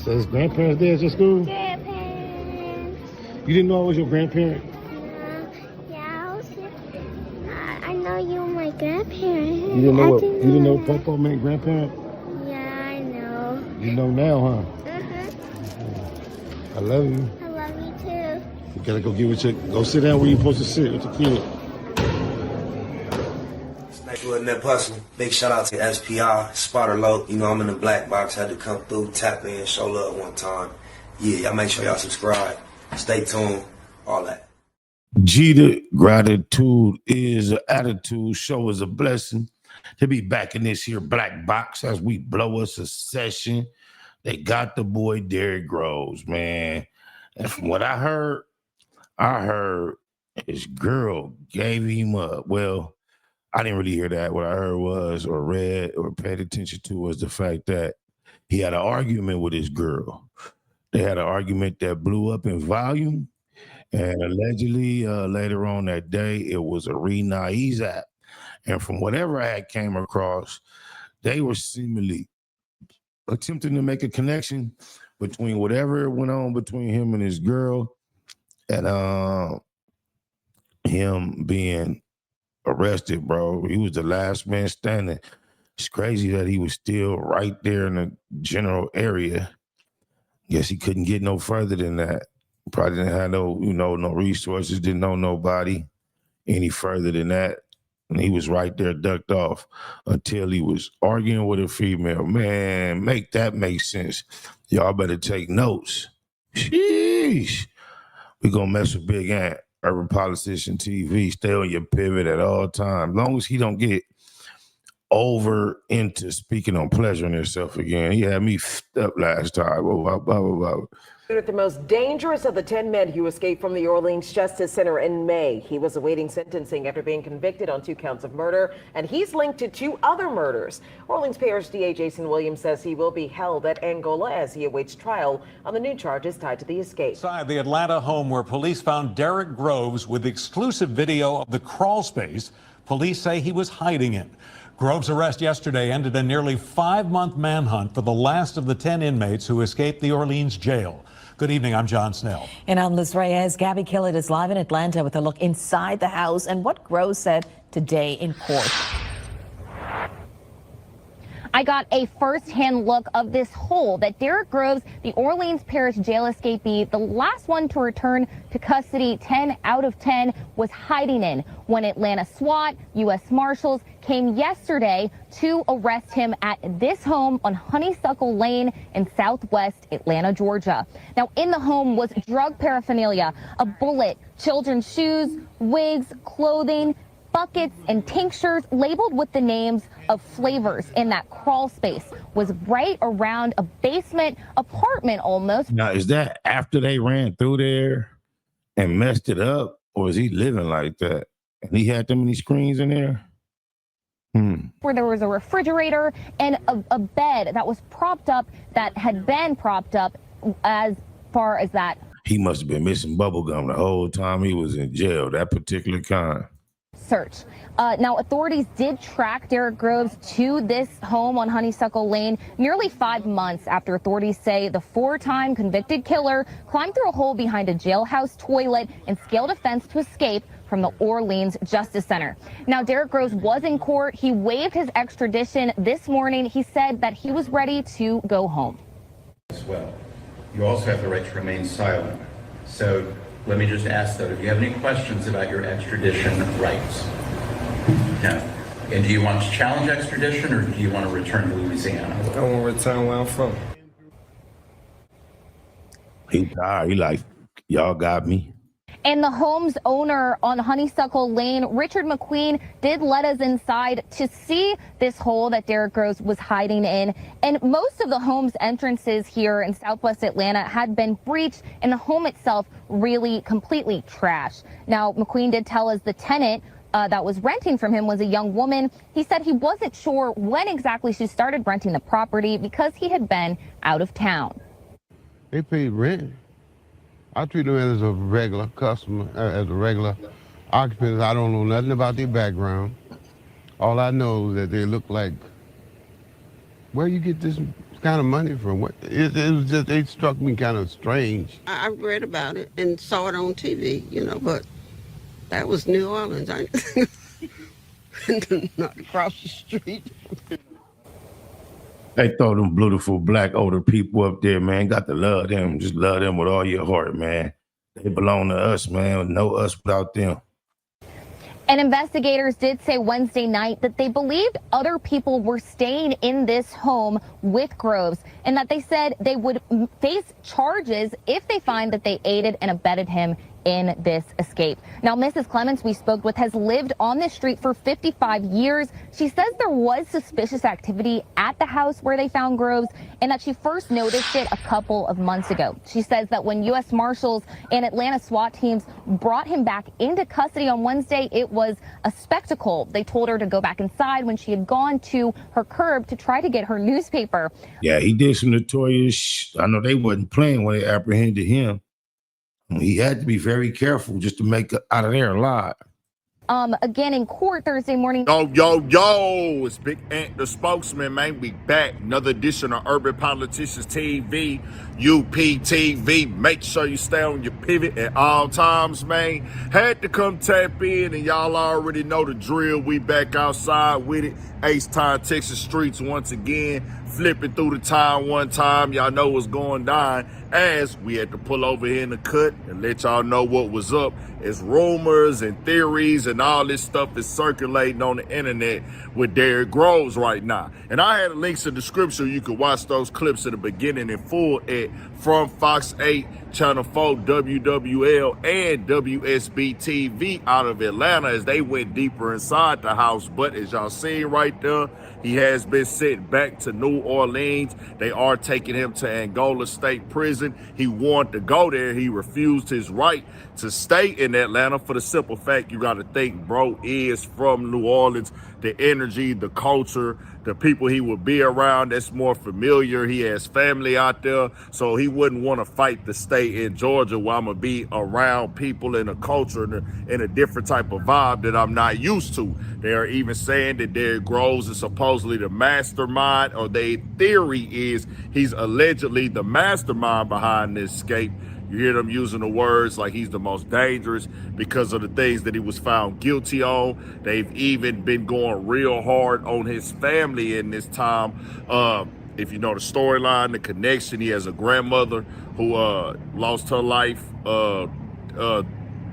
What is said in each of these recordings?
So his grandparents there at your school? Grandparents. You didn't know I was your grandparent? Yeah, I know you're my grandparent. You didn't know Popo meant grandparent? Yeah, I know. You know now, huh? I love you. I love you too. You gotta go get with go sit down where you're supposed to sit with your kid. Doing that hustle. Big shout out to SPI, Spotter Low. You know, I'm in the black box. Had to come through, tap in, show love one time. Yeah, y'all make sure y'all subscribe. Stay tuned. All that. Jeter, gratitude is an attitude. Show is a blessing. To be back in this here black box as we blow us a session. They got the boy Derrick Groves, man. And from what I heard his girl gave him up. Well, I didn't really hear that. What I heard was, or read, or paid attention to was the fact that he had an argument with his girl. They had an argument that blew up in volume. And allegedly, later on that day, it was a Re-Nai's app. And from whatever I had came across, they were seemingly attempting to make a connection between whatever went on between him and his girl and him being arrested, bro. He was the last man standing. It's crazy that he was still right there in the general area. Guess he couldn't get no further than that. Probably didn't have no resources, didn't know nobody any further than that. And he was right there ducked off until he was arguing with a female. Man, make that make sense. Y'all better take notes. Sheesh. We gonna mess with Big Ant. Urban Politician TV, stay on your pivot at all times. Long as he don't get over into speaking on pleasuring himself again. He had me up last time. The most dangerous of the 10 men who escaped from the Orleans Justice Center in May. He was awaiting sentencing after being convicted on 2 counts of murder, and he's linked to 2 other murders. Orleans Parish DA Jason Williams says he will be held at Angola as he awaits trial on the new charges tied to the escape. Inside the Atlanta home where police found Derrick Groves with exclusive video of the crawl space police say he was hiding in. Groves' arrest yesterday ended a nearly 5-month manhunt for the last of the 10 inmates who escaped the Orleans jail. Good evening, I'm John Snell. And I'm Liz Reyes. Gabby Killett is live in Atlanta with a look inside the house and what Groves said today in court. I got a first-hand look of this hole that Derrick Groves, the Orleans Parish jail escapee, the last one to return to custody 10 out of 10, was hiding in when Atlanta SWAT, U.S. Marshals came yesterday to arrest him at this home on Honeysuckle Lane in southwest Atlanta, Georgia. Now, in the home was drug paraphernalia, a bullet, children's shoes, wigs, clothing, buckets and tinctures labeled with the names of flavors in that crawl space was right around a basement apartment almost. Now, is that after they ran through there and messed it up, or is he living like that? And he had that many screens in there? Where there was a refrigerator and a bed that was propped up, that had been propped up as far as that. He must have been missing bubblegum the whole time he was in jail, that particular kind. Search. Now, authorities did track Derrick Groves to this home on Honeysuckle Lane nearly 5 months after authorities say the 4-time convicted killer climbed through a hole behind a jailhouse toilet and scaled a fence to escape from the Orleans Justice Center. Now, Derrick Groves was in court. He waived his extradition this morning. He said that he was ready to go home. As well, you also have the right to remain silent. So let me just ask, though, if you have any questions about your extradition rights? No. And do you want to challenge extradition, or do you want to return to Louisiana? I want to return where I'm from. He tired. He like, y'all got me. And the home's owner on Honeysuckle Lane, Richard McQueen, did let us inside to see this hole that Derrick Groves was hiding in. And most of the home's entrances here in southwest Atlanta had been breached, and the home itself really completely trashed. Now, McQueen did tell us the tenant that was renting from him was a young woman. He said he wasn't sure when exactly she started renting the property because he had been out of town. They paid rent. I treat them as a regular customer, as a regular occupant. I don't know nothing about their background. All I know is that they look like, where you get this kind of money from? What it was just, it struck me kind of strange. I read about it and saw it on TV, but that was New Orleans. Not across the street. They throw them beautiful black older people up there, man. Got to love them. Just love them with all your heart, man. They belong to us, man. No us without them. And investigators did say Wednesday night that they believed other people were staying in this home with Groves and that they said they would face charges if they find that they aided and abetted him in this escape. Now, Mrs. Clements we spoke with has lived on this street for 55 years. She says there was suspicious activity at the house where they found Groves and that she first noticed it a couple of months ago. She says that when U.S. Marshals and Atlanta SWAT teams brought him back into custody on Wednesday, it was a spectacle. They told her to go back inside when she had gone to her curb to try to get her newspaper. Yeah, he did some notorious. I know they wasn't playing when they apprehended him. He had to be very careful just to make it out of there alive. Again in court Thursday morning. Yo, it's Big Ant, the spokesman, man. We back. Another edition of Urban Politicians TV, UPTV. Make sure you stay on your pivot at all times, man. Had to come tap in, and y'all already know the drill. We back outside with it. H-Town, Texas streets once again. Flipping through the town one time. Y'all know what's going down. As we had to pull over here in the cut and let y'all know what was up. As rumors and theories and all this stuff is circulating on the internet with Derrick Groves right now. And I had links in the description. You can watch those clips at the beginning in full at from Fox 8, Channel 4, WWL, and WSB TV out of Atlanta as they went deeper inside the house. But as y'all seen right there, he has been sent back to New Orleans. They are taking him to Angola State Prison. He wanted to go there. He refused his right to stay in Atlanta for the simple fact you got to think bro is from New Orleans. The energy, the culture, the people he would be around, that's more familiar. He has family out there, so he wouldn't want to fight to stay in Georgia where I'm going to be around people in a culture and a different type of vibe that I'm not used to. They are even saying that Derrick Groves is supposedly the mastermind, or their theory is he's allegedly the mastermind behind this escape. You hear them using the words like he's the most dangerous because of the things that he was found guilty on. They've even been going real hard on his family in this time. If you know the storyline, the connection, he has a grandmother who lost her life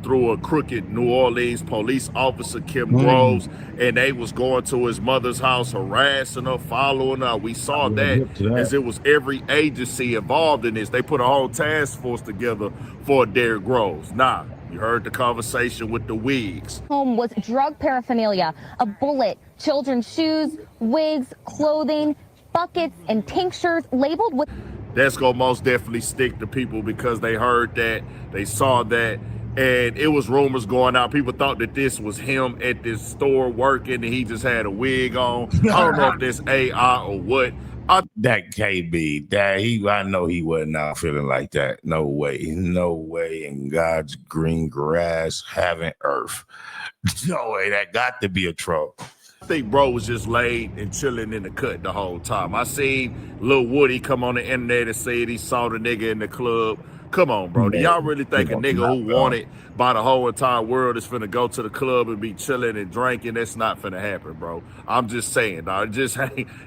through a crooked New Orleans police officer, Kim Groves, and they was going to his mother's house, harassing her, following her. We saw that as it was every agency involved in this. They put a whole task force together for Derrick Groves. Now, you heard the conversation with the WIGS. Home was drug paraphernalia, a bullet, children's shoes, wigs, clothing, buckets, and tinctures labeled with. That's gonna most definitely stick to people because they heard that, they saw that, and it was rumors going out. People thought that this was him at this store working and he just had a wig on. I don't know if that's AI or what. That can't be. I know he wasn't out feeling like that. No way. No way in God's green grass, heaven, earth. No way. That got to be a troll. I think bro was just laid and chilling in the cut the whole time. I seen Lil Woody come on the internet and say he saw the nigga in the club. Come on, bro. Do y'all really think a nigga who wanted by the whole entire world is finna go to the club and be chilling and drinking? That's not finna happen, bro. I'm just saying, dog.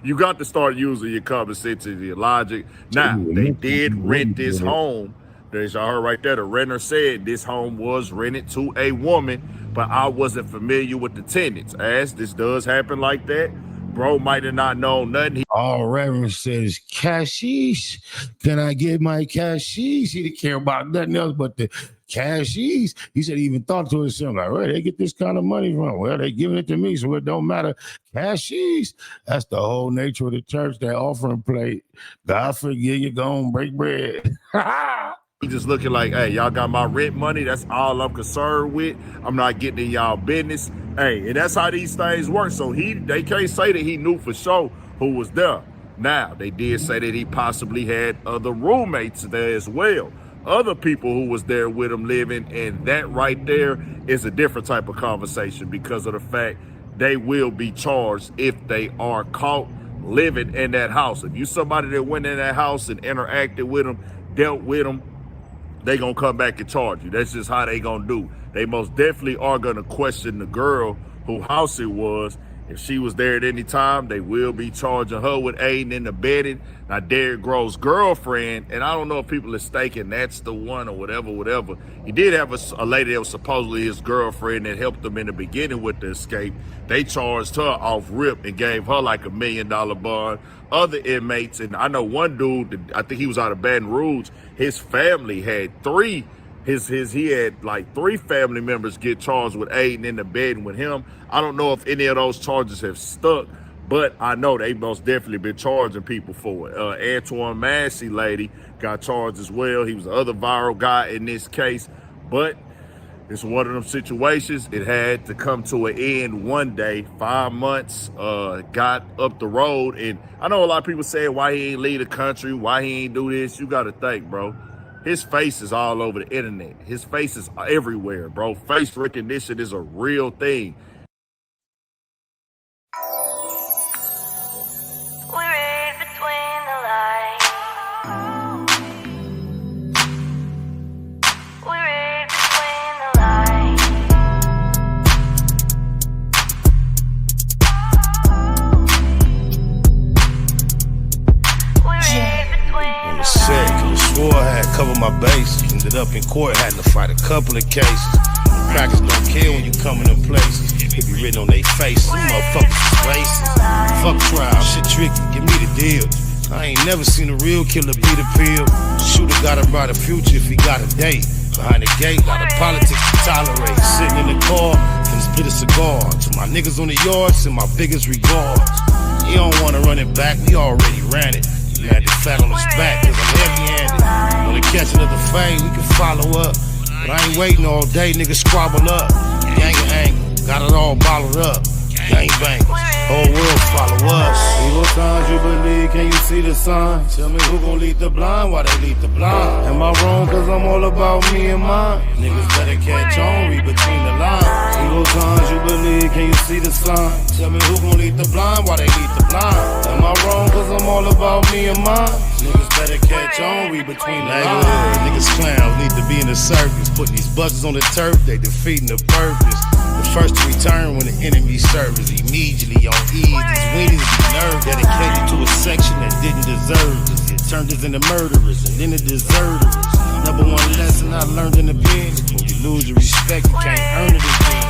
You got to start using your common sense and your logic. Now, they did rent this home. As y'all heard right there, the renter said this home was rented to a woman, but I wasn't familiar with the tenants. As this does happen like that, bro might have not known nothing. All Reverend says, cashish. Can I get my cashish? He didn't care about nothing else but the cashish. He said he even thought to himself, like, where they get this kind of money from? Well, they giving it to me, so it don't matter. Cashish. That's the whole nature of the church, that offering plate. God forgive you, go and break bread. He just looking like, hey, y'all got my rent money. That's all I'm concerned with. I'm not getting in y'all business. Hey, and that's how these things work. So they can't say that he knew for sure who was there. Now, they did say that he possibly had other roommates there as well. Other people who was there with him living, and that right there is a different type of conversation because of the fact they will be charged if they are caught. living in that house. If you somebody that went in that house and interacted with them, dealt with them, they gonna come back and charge you. That's just how they gonna do. They most definitely are gonna question the girl whose house it was. If she was there at any time, they will be charging her with aiding and abetting. Now, Derrick Groves' girlfriend, and I don't know if people are thinking that's the one or whatever. He did have a lady that was supposedly his girlfriend that helped him in the beginning with the escape. They charged her off rip and gave her like $1 million bond. Other inmates, and I know one dude, I think he was out of Baton Rouge, his family had three. He had like 3 family members get charged with aiding and abetting with him. I don't know if any of those charges have stuck, but I know they most definitely been charging people for it. Antoine Massey lady got charged as well. He was the other viral guy in this case, but it's one of them situations. It had to come to an end one day. 5 months got up the road, and I know a lot of people saying why he ain't leave the country, why he ain't do this. You got to think, bro. His face is all over the internet. His face is everywhere, bro. Face recognition is a real thing. We read between the lines. We read between the lines. We read between On the the set, lines. cause I swore I had covered my base. Ended up in court, had to fight a couple of cases. Crackers don't care when you come in places. It be written on their faces. Them motherfuckers is racist. Fuck trial, shit tricky, give me the deal. I ain't never seen a real killer beat a pill. Shooter got a brighter future if he got a date. Behind the gate, lot of politics to tolerate. Sitting in the car, finna split a cigar. To my niggas on the yard, send my biggest regards. You don't wanna run it back, we already ran it. You had the fat on his back, cause I'm heavy-handed. On the catching of the fame, we can follow up. But I ain't waiting all day, niggas squabble up. Gang of anger, got it all bottled up. Gang bangers, whole world follow us. Evil signs you believe, can you see the sign? Tell me who gon' lead the blind, why they lead the blind? Am I wrong, cause I'm all about me and mine? Niggas better catch on, read between the lines. Evil signs you believe, can you see the sign? Tell me who gon' lead the blind, why they lead the blind? Am I wrong, cause I'm all about me and mine? Niggas better catch on, read between the lines. Niggas clowns need to be in the circus. Putting these buzzers on the turf, they defeating the purpose. The first to return when the enemy serves. Immediately on ease, these weenies be nerve dedicated to a section that didn't deserve us. It turned us into murderers and then the deserters. Number one lesson I learned in the pen: when you lose your respect, you can't earn it again.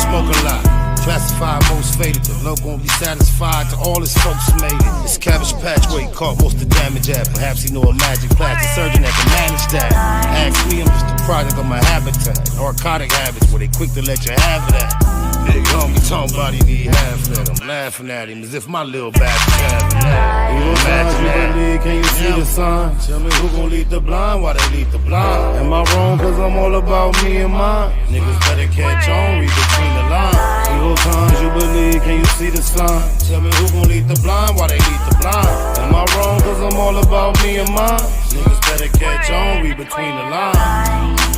Smoke a lot, classified most faded. The local won't be satisfied till all his folks made it. This Cabbage Patch where he caught most of the damage at. Perhaps he know a magic plastic surgeon that can manage that. Ask me, I'm just a product of my habitat. Narcotic habits where they quick to let you have it at. Big homie talking about he need half that. I'm laughing at him as if my little bastard having that. Evil signs you believe, can you see the sign? Tell me who gon' lead the blind, why they lead the blind? Am I wrong, cause I'm all about me and mine? Niggas better catch on, read between the lines. Evil signs you believe, can you see the sign? Tell me who gon' lead the blind, why they lead the blind? Am I wrong, cause I'm all about me and mine? Niggas better catch on, read between the lines.